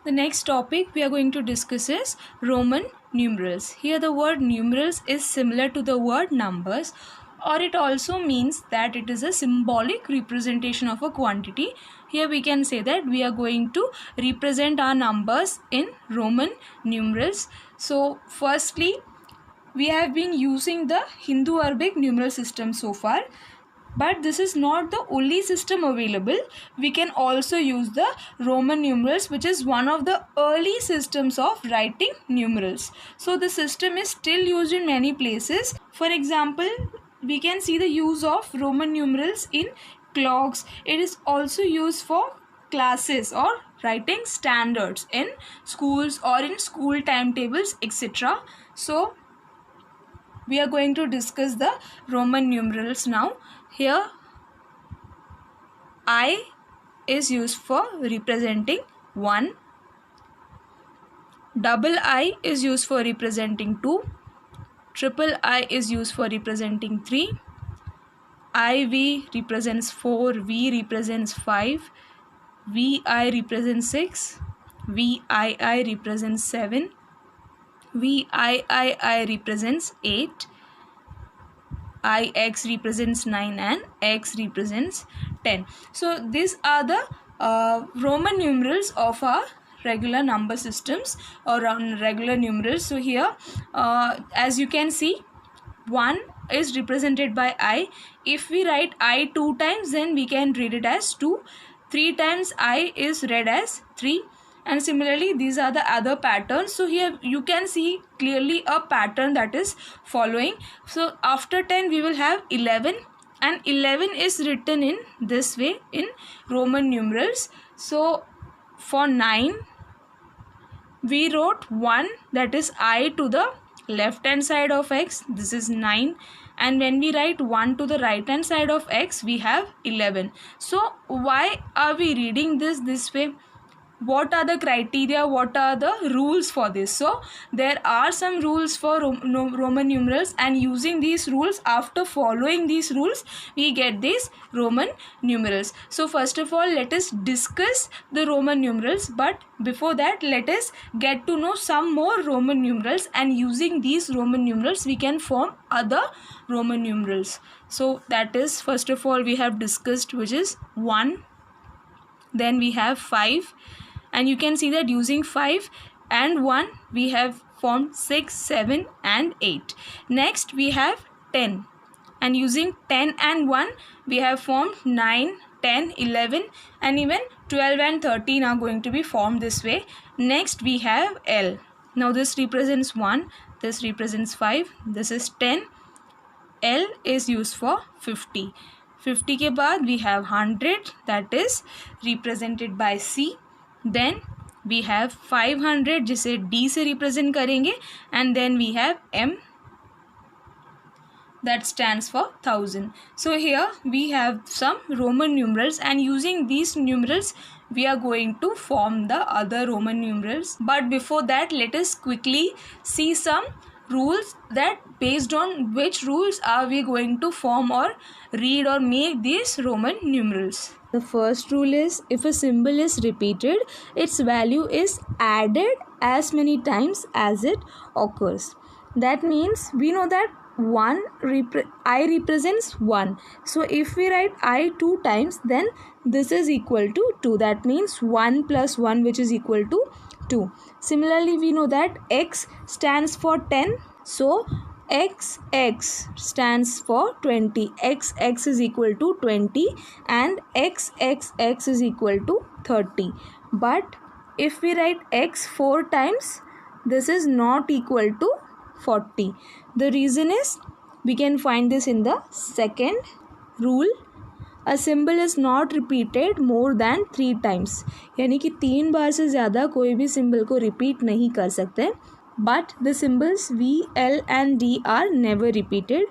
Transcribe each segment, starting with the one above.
The next topic we are going to discuss is Roman numerals. Here the word numerals is similar to the word numbers, or it also means that it is a symbolic representation of a quantity. Here we can say that we are going to represent our numbers in Roman numerals. So firstly, we have been using the Hindu-Arabic numeral system so far. But this is not the only system available. We can also use the Roman numerals, which is one of the early systems of writing numerals. So the system is still used in many places. For example, we can see the use of Roman numerals in clocks. It is also used for classes or writing standards in schools or in school timetables, etc. So we are going to discuss the Roman numerals now. Here I is used for representing 1, double I is used for representing 2, triple I is used for representing 3, IV represents 4, V represents 5, VI represents 6, VII represents 7, VIII represents 8, IX represents 9 and X represents 10. So these are the Roman numerals of our regular number systems or regular numerals. So here as you can see, 1 is represented by I. If we write I 2 times, then we can read it as 2. 3 times I is read as 3. And similarly, these are the other patterns. So here you can see clearly a pattern that is following. So after 10 we will have 11, and 11 is written in this way in Roman numerals. So for 9 we wrote 1, that is I to the left hand side of X, this is 9, and when we write 1 to the right hand side of X we have 11. So why are we reading this way? What are the criteria, what are the rules for this? So there are some rules for Roman numerals, and using these rules, after following these rules, we get these Roman numerals. So first of all, let us discuss the Roman numerals, but before that let us get to know some more Roman numerals, and using these Roman numerals we can form other Roman numerals. So that is, first of all we have discussed, which is 1, then we have 5, and you can see that using 5 and 1 we have formed 6, 7 and 8. Next we have 10, and using 10 and 1 we have formed 9, 10, 11, and even 12 and 13 are going to be formed this way. Next we have L. Now this represents 1, this represents 5, this is 10. L is used for 50. 50 के बाद we have 100, that is represented by C. Then we have 500, जिसे D से represent करेंगे, and then we have M, that stands for 1000. So here we have some Roman numerals, and using these numerals we are going to form the other Roman numerals. But before that, let us quickly see some rules, that based on which rules are we going to form or read or make these Roman numerals. The first rule is, if a symbol is repeated, its value is added as many times as it occurs. That means we know that I represents 1. So if we write I 2 times, then this is equal to 2. That means 1 plus 1, which is equal to 2. Similarly, we know that X stands for 10. So XX stands for 20. XX is equal to 20 and XXX is equal to 30. But if we write X 4 times, this is not equal to 40. The reason is, we can find this in the second rule. A symbol is not repeated more than 3 times. यानी कि 3 बार से ज़्यादा कोई भी symbol को repeat नहीं कर सकते. But the symbols V, L and D are never repeated.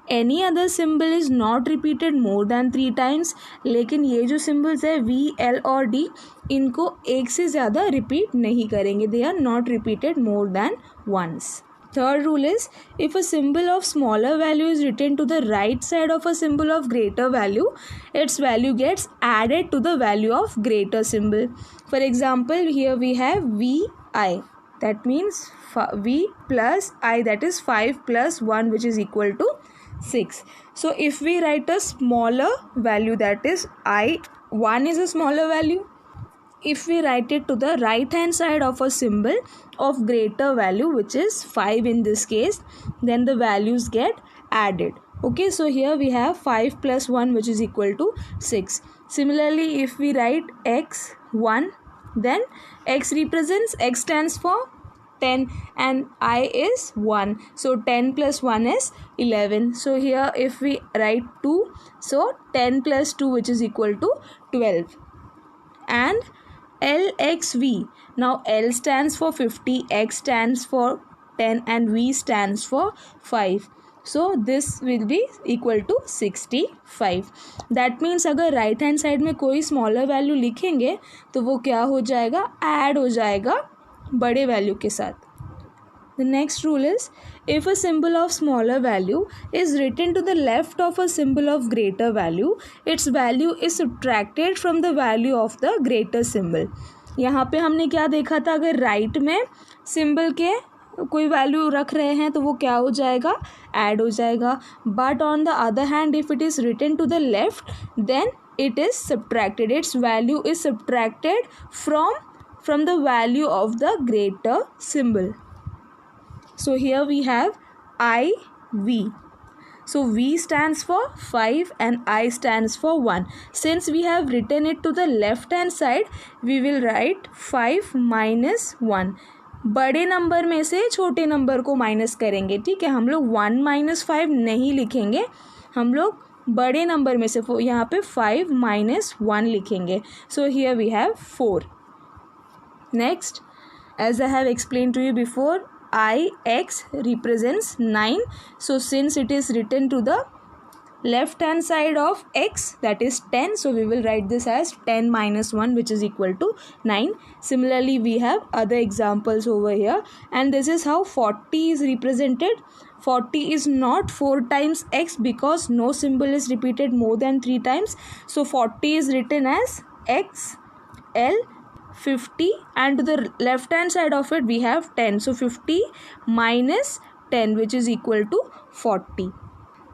Any other symbol is not repeated more than 3 times. लेकिन ये जो symbols है V, L और D, इनको एक से ज़्यादा repeat नहीं करेंगे. They are not repeated more than once. Third rule is, if a symbol of smaller value is written to the right side of a symbol of greater value, its value gets added to the value of greater symbol. For example, here we have Vi. That means V plus I, that is 5 plus 1, which is equal to 6. So if we write a smaller value, that is I, 1 is a smaller value. If we write it to the right hand side of a symbol of greater value, which is 5 in this case, then the values get added. Okay, so here we have 5 plus 1, which is equal to 6. Similarly, if we write x 1, then x represents, x stands for 10 and I is 1. So 10 plus 1 is 11. So here if we write 2, so 10 plus 2, which is equal to 12. And LXV. Now L stands for 50, X stands for 10 and V stands for 5. So this will be equal to 65. That means अगर right hand side में कोई smaller value लिखेंगे तो वो क्या हो जाएगा, add हो जाएगा बड़े वैल्यू के साथ. The next rule is, if a symbol of smaller value is written to the left of a symbol of greater value, its value is subtracted from the value of the greater symbol. यहाँ पे हमने क्या देखा था, अगर right में symbol के कोई वैल्यू रख रहे हैं तो वो क्या हो जाएगा, ऐड हो जाएगा. But on the other hand if it is written to the left, then it is subtracted. Its value is subtracted from the value of the greater symbol. So here we have IV. So V stands for 5 and I stands for 1. Since we have written it to the left hand side, we will write 5 minus 1. बड़े number में से छोटे number को minus करेंगे. ठीक है, हम लोग 1 minus 5 नहीं लिखेंगे, हम लोग बड़े नंबर में से यहाँ पे 5 minus 1 लिखेंगे. So here we have 4. Next, as I have explained to you before, IX represents 9. So since it is written to the left hand side of x, that is 10, so we will write this as 10 minus 1, which is equal to 9. Similarly, we have other examples over here, and this is how 40 is represented. 40 is not 4 times x because no symbol is repeated more than 3 times. So 40 is written as x L 50, and to the left hand side of it we have 10. So 50 minus 10, which is equal to 40.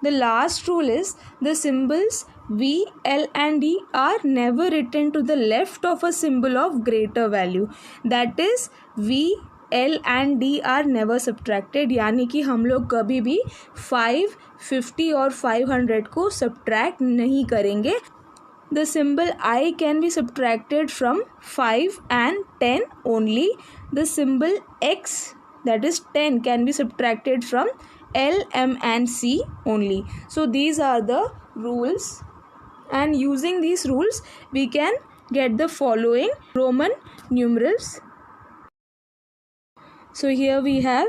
The last rule is, the symbols V, L and D are never written to the left of a symbol of greater value. That is, V, L and D are never subtracted. यानी कि हम लोग कभी भी 5, 50 और 500 को subtract नहीं करेंगे. The symbol I can be subtracted from 5 and 10 only. The symbol X, that is 10, can be subtracted from L, M and C only. So these are the rules, and using these rules we can get the following Roman numerals. So here we have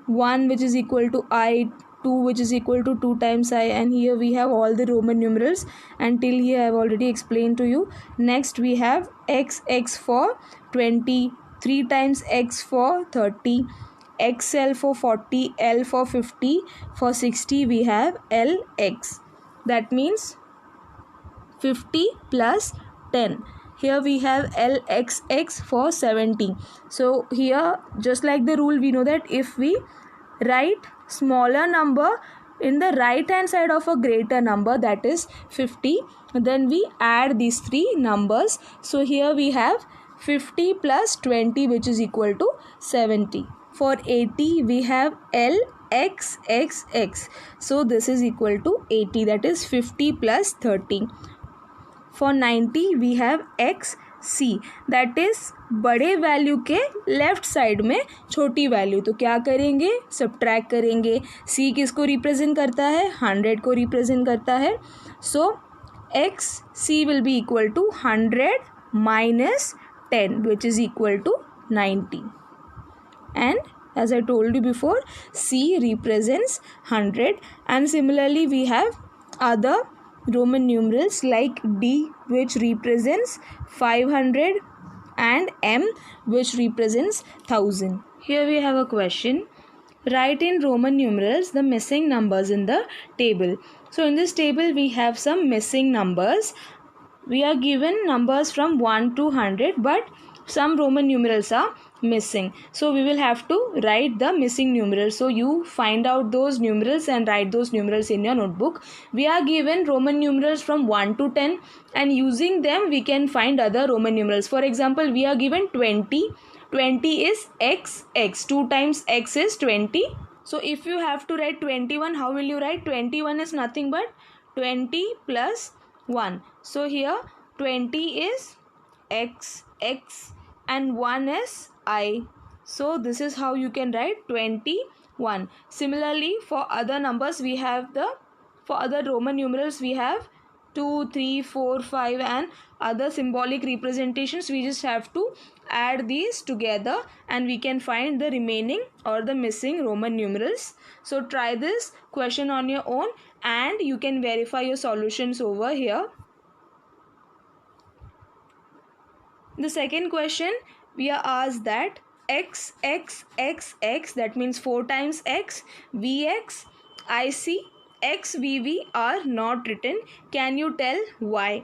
1, which is equal to I, 2, which is equal to 2 times I, and here we have all the Roman numerals. Until here I have already explained to you. Next we have X for 20, 3 times X for 30, XL for 40, L for 50, for 60 we have LX. That means 50 plus 10. Here we have LXX for 70. So here, just like the rule, we know that if we write smaller number in the right hand side of a greater number, that is 50, then we add these 3 numbers. So here we have 50 plus 20, which is equal to 70. For 80 we have LXXX. So this is equal to 80, that is 50 plus 30. For 90 we have XC, that is बड़े value के left side में छोटी value. तो क्या करेंगे, subtract करेंगे. C किसको represent करता है, 100 को रिप्रेजेंट करता है. So XC will be equal to 100 minus 10, which is equal to 90. And as I told you before, C represents 100, and similarly we have other Roman numerals like D, which represents 500, and M, which represents 1000. Here we have a question. write in Roman numerals the missing numbers in the table. So in this table we have some missing numbers. We are given numbers from 1 to 100, but some Roman numerals are missing. So we will have to write the missing numerals. So you find out those numerals and write those numerals in your notebook. We are given Roman numerals from 1 to 10, and using them we can find other Roman numerals. For example, we are given 20. 20 is x. 2 times x is 20. So if you have to write 21, how will you write? 21 is nothing but 20 plus 1. So here 20 is x, and 1 is I. So this is how you can write 21. Similarly, for other numbers we have for other Roman numerals we have 2, 3, 4, 5 and other symbolic representations. We just have to add these together and we can find the remaining or the missing Roman numerals. So try this question on your own and you can verify your solutions over here. The second question, we are asked that x, that means 4 times x, vx, ic, x, vv are not written. Can you tell why?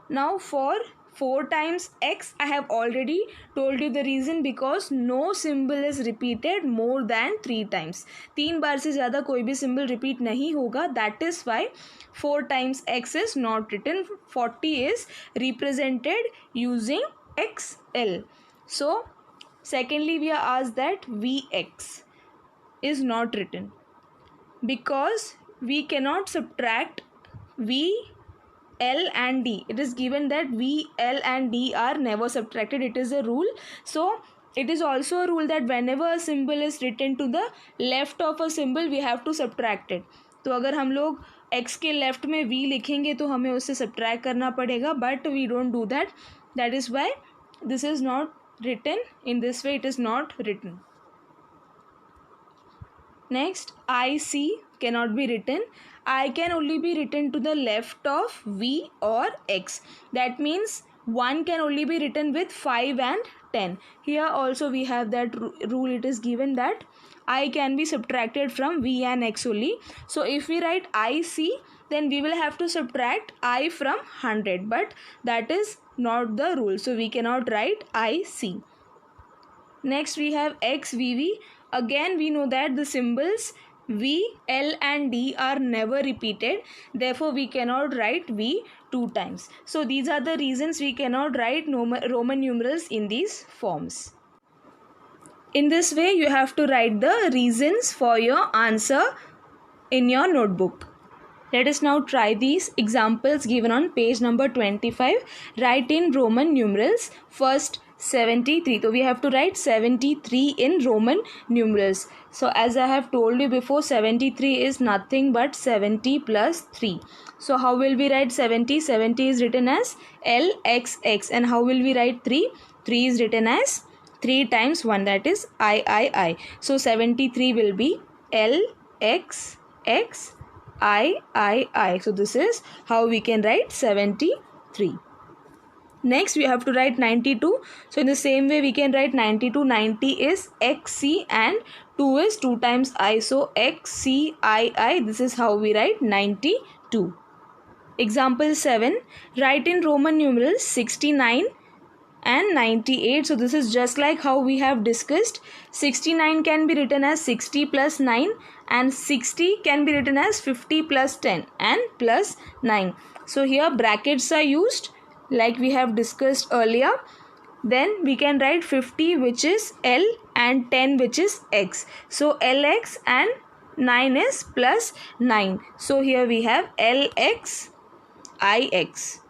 Now for 4 times x, I have already told you the reason, because no symbol is repeated more than 3 times. 3 बार से ज़्यादा कोई भी symbol repeat नहीं होगा. That is why 4 times x is not written. 40 is represented using XL. So secondly, we are asked that Vx is not written because we cannot subtract V, L and D. It is given that V, L and D are never subtracted. It is a rule. So it is also a rule that whenever a symbol is written to the left of a symbol, we have to subtract it. तो अगर हम लोग x के left में v लिखेंगे तो हमें उससे सब्ट्रैक्ट करना पड़ेगा, but we don't do that. That is why this is not written in this way. It is not written. Next, IC cannot be written. I can only be written to the left of V or X. That means 1 can only be written with 5 and 10. Here also we have that rule. It is given that I can be subtracted from V and X only. So if we write IC, then we will have to subtract I from 100. But that is not the rule. So we cannot write IC. Next we have XVV. Again we know that the symbols V, L and D are never repeated. Therefore we cannot write V 2 times. So these are the reasons we cannot write Roman numerals in these forms. In this way you have to write the reasons for your answer in your notebook. Let us now try these examples given on page number 25. Write in Roman numerals. First, 73. So we have to write 73 in Roman numerals. So as I have told you before, 73 is nothing but 70 plus 3. So how will we write 70? 70 is written as LXX. And how will we write 3? 3 is written as 3 times 1, that is I. So 73 will be LXX I. So this is how we can write 73. Next we have to write 92. So in the same way we can write 92. 90 is XC and 2 is 2 times I. So XCII. This is how we write 92. Example 7. Write in Roman numerals 69 and 98. So this is just like how we have discussed. 69 can be written as 60 plus 9 and 60 can be written as 50 plus 10 and plus 9. So here brackets are used like we have discussed earlier. Then we can write 50, which is L, and 10, which is X. So LX and 9 is plus 9. So here we have LX IX.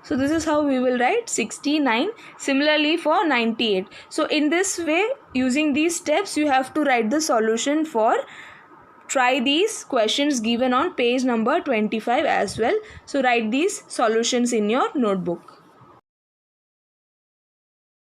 So this is how we will write 69. Similarly for 98. So in this way, using these steps, you have to write the solution for try these questions given on page number 25 as well. So write these solutions in your notebook.